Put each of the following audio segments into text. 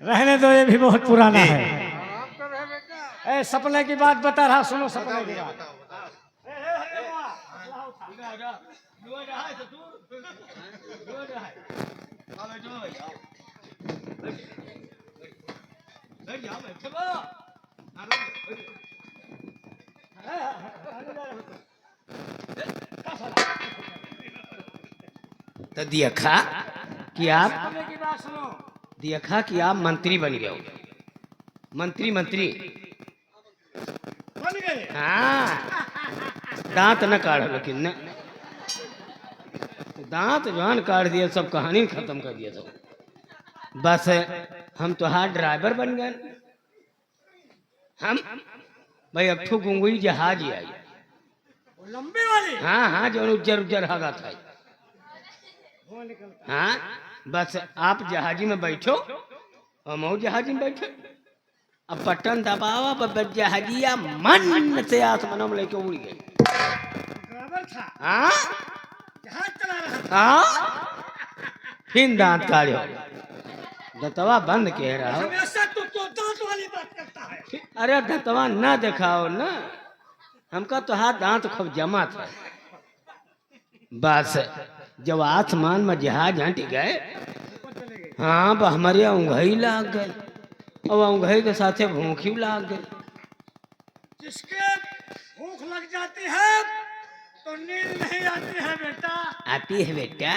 रहने दो, ये भी बहुत पुराना है। ए, सपने की बात बता रहा, सुनो सपने की बात। तो देखा कि आप मंत्री बन गए हो। मंत्री बन गए। हाँ, दांत न काढ़, लेकिन न दांत जवान काट दिया, सब कहानी खत्म कर दिया। तो बस हम तो हाँ ड्राइवर बन गए। हम भाई अक्ठू गुंगुई जहाज ही आई। लंबी वाली। हाँ, जो उज्जर हागा था। हाँ, बस आप जहाजी में बैठो और मैं जहाजी में बैठे। अब बटन दबावा, बस जहाजिया मन से आसमानों में लेके उड़ गई। ड्राइवर था। हाँ, जहाज चला रहा था। हाँ, फिर दांत काढ़ो, दतवा बंद कह रहा हो। हमेशा तो दांत वाली बात करता है। अरे दतवा ना दिखाओ ना, हमका तो हाथ दांत खूब जमा था। बस जब आसमान में जहाज हट गए, हाँ, हमारे उंगही लाग गए और उंगही के साथे भूखी लाग गई। जिसके भूख लग जाती है तो नींद नहीं आती है बेटा। आती है बेटा।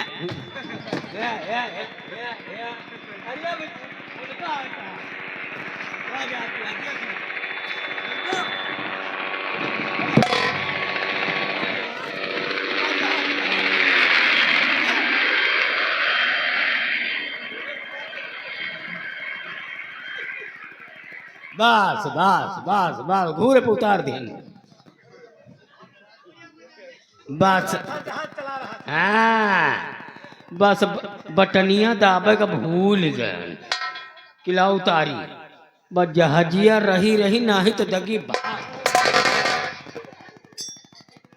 बस बस बस बस घूरे पे उतार देंगे। बस जहाज चला रहा था। हाँ, बस बटनिया दाबे का भूल गए, किला उतारी। बस जहाजिया रही नाही तो दगी।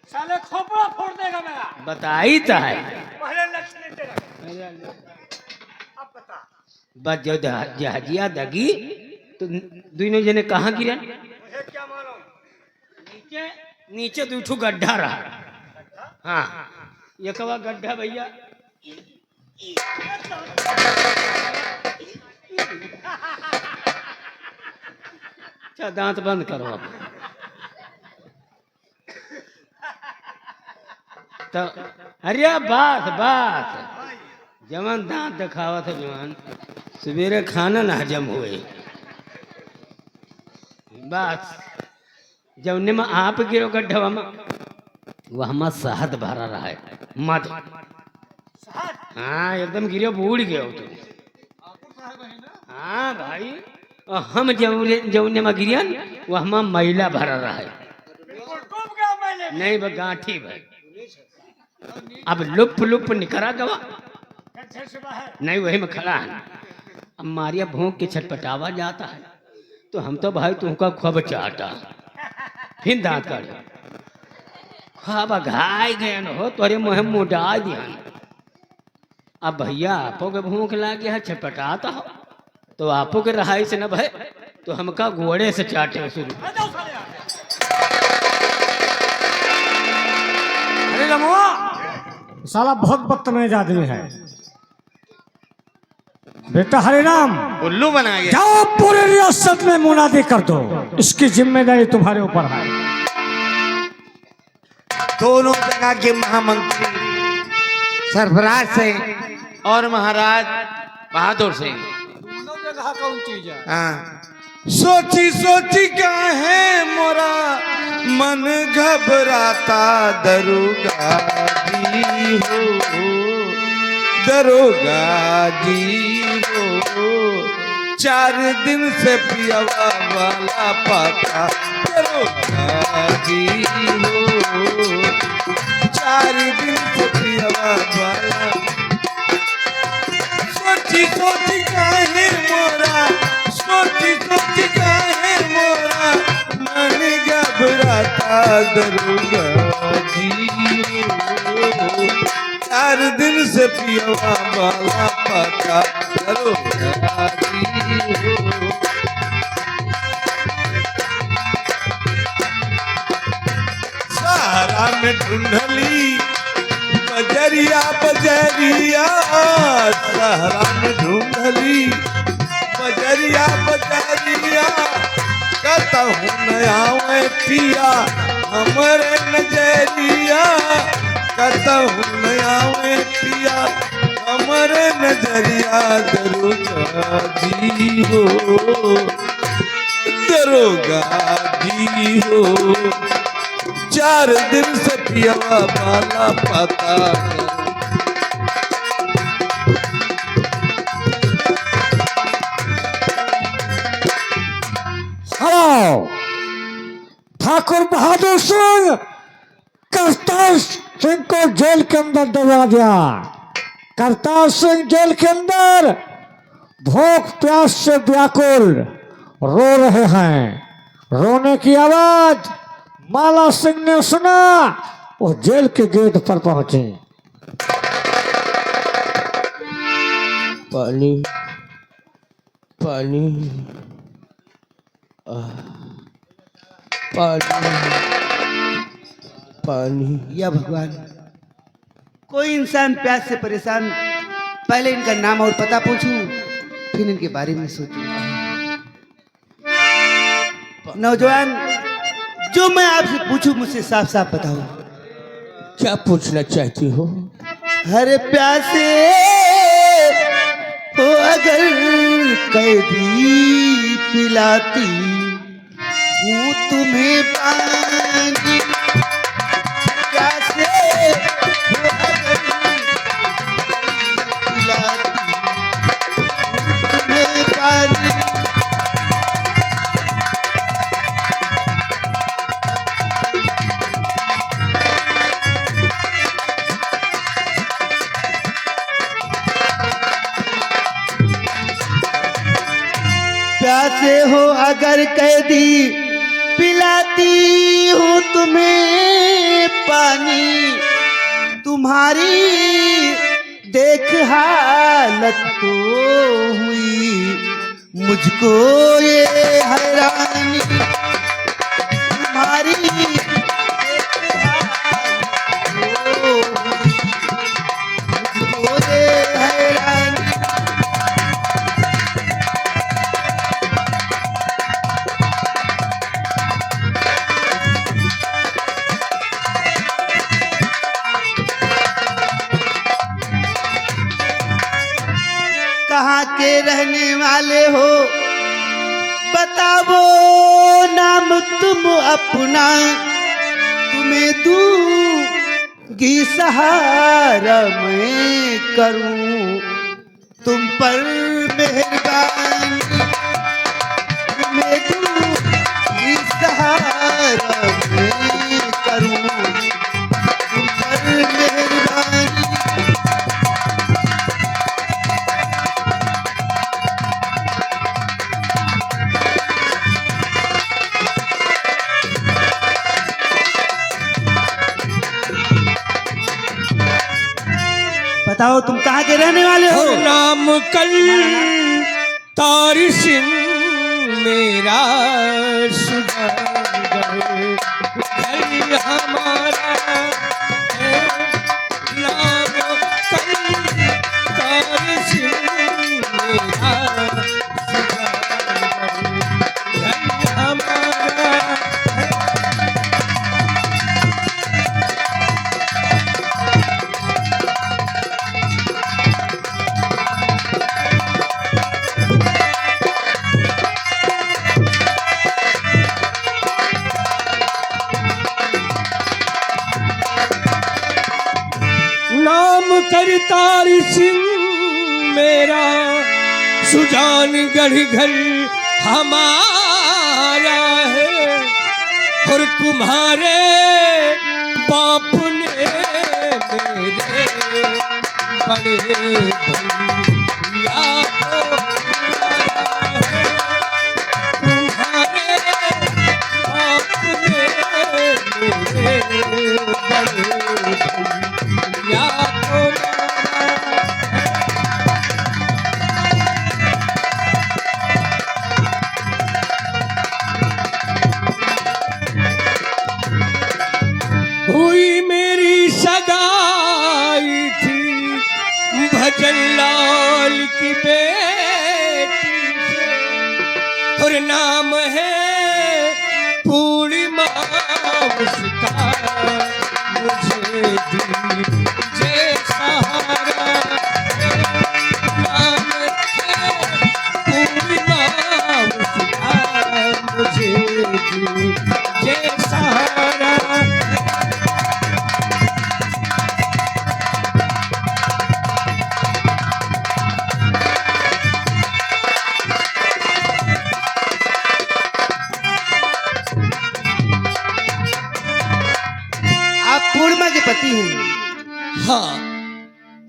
साले खोपड़ा फोड़ देगा मेरा। बताई तो है। पहले लक्षण तेरा। अब बता। बस जो जहाजिया दगी तो दोनों जने कहाँ गिरे? मुझे क्या मालूम। नीचे दूठू गड्ढा रहा। हाँ, ये कवा गड्ढा भैया। अच्छा, दांत बंद करो अब। तो अरे बात जवान दांत दिखावा था। जवान सवेरे खाना न हजम हुए। बस जब में आप गिरो गड्ढा में, वह में शहद भरा रहा है, मध। हाँ, एकदम गिरो बूढ़ गए हो तुम। हाँ भाई, और हम जौने में गिरियन वह में मैला भरा रहा है। नहीं, वह गांठी भाई। अब लुप निकरा गवा नहीं, वही में खड़ा है। अब मारिया भोंक के छटपटावा जाता है। तो हम तो भाई तुमका खूब चाटा, फिर दांत काढ़े खूब घाय गए हो, तोरे मुँह मुडा दिया। अब भैया आपो के भूख लागे है, छटपटाता हो तो आपो के रहाई से न भाई, तो हमका घोड़े से चाटे शुरू। अरे लमुआ, साला बहुत बदतमीज आदमी है। बेटा हरे राम, उल्लू बना गया। जाओ पूरे रियासत में मुनादी कर दो, इसकी जिम्मेदारी तुम्हारे ऊपर है। दोनों जगह के महामंत्री सरफराज सिंह और महाराज बहादुर सिंह। दोनों जगह कौन चीज है? हाँ, सोची क्या है मोरा मन घबराता, दरोगा जी हो, दरोगा जी हो, 4 दिन से पियावा वाला पाता, दरोगा जी हो, 4 दिन से पियावा वाला। सोची काहे मोरा, सोची काहे मोरा मन घबराता, दरोगा जी हो, 4 दिन से पियवा वाला पता दरोगा जी हो। सहारा में ढूंढली बजरिया बजरिया, सहारा में ढूंढली बजरिया बजरिया, कहूँ नया मैं पिया हमरे नजरिया, कहूँ नया मैं पिया हमरे नजरिया दरोगा जी हो, दरोगा जी हो। 4 दिन से पियवा वाला पता हेलो, ठाकुर बहादुर सिंह करतार सिंह को जेल के अंदर दबा दिया। करतार सिंह जेल के अंदर भूख प्यास से व्याकुल रो रहे हैं। रोने की आवाज माला सिंह ने सुना, वो जेल के गेट पर पहुंचे। पानी पानी पानी पानी। या भगवान, कोई इंसान प्यास से परेशान, पहले इनका नाम और पता पूछूं, फिर इनके बारे में सोचूं। नौजवान, जो मैं आपसे पूछूं मुझसे साफ साफ बताओ। क्या पूछना चाहती हो? हर प्यासे हो अगर कैदी पिलाती हूँ तुम्हें पानी, प्यासे हो अगर पिलाती हूँ तुम्हें पानी। प्यासे हो अगर कैदी पिलाती हूँ तुम्हें पानी, तुम्हारी देख हालत तो हुई मुझको ये हैरानी, तुम्हारी देख हालत तो हुई मुझको ये हैरानी। कहाँ के रहने वाले हो बताओ नाम तुम अपना, तुम्हें दूंगी सहारा मैं करूं तुम पर मेहरबानी, तुम्हें दूंगी सहारा मैं करूं तुम पर मेहरबानी। बताओ तुम कहाँ के रहने वाले हो? नाम कल तारी सिंह मेरा सुधार घर हमारा है। नाम कल तारी सिंह मेरा सुधार घर हमारा है। नाम करतार सिंह मेरा सुजान गढ़ घर हमारा है, और तुम्हारे बाप ने मेरे बड़े भैया को मारा है, तुम्हारे बाप ने मेरे बड़े भैया को जे सहारा नाम है पूर्णिमा मुझे दी जे सहारा। आप पूर्णिमा के पति हैं। हाँ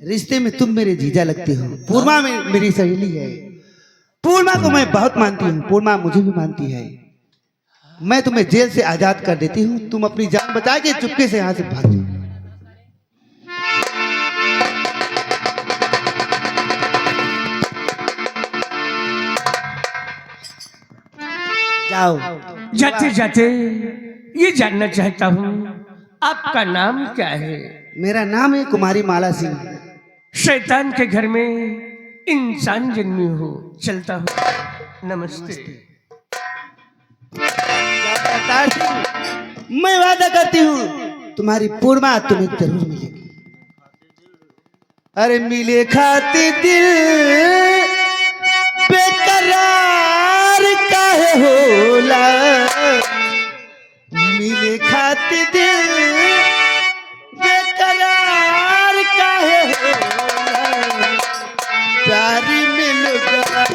रिश्ते में तुम मेरे जीजा लगते हो। पूर्णिमा में मेरी सहेली है। पूर्णिमा को मैं बहुत मानती हूँ, पूर्णिमा मुझे भी मानती है। मैं तुम्हें जेल से आजाद कर देती हूँ, तुम अपनी जान बचा के चुपके से यहाँ से भाग जाओ। जाते जाते ये जानना चाहता हूँ आपका नाम क्या है? मेरा नाम है कुमारी माला सिंह। शैतान के घर में इंसान जन्मी हो। चलता हूँ, नमस्ते। अवतार सिंह, मैं वादा करती हूँ तुम्हारी पूर्णिमा तुम्हें जरूर मिलेगी। अरे मिले खाती दिल बेकरार काहे होला, मिले खाती दिल बेकरार काहे होला, प्यारी मिल गया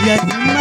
यही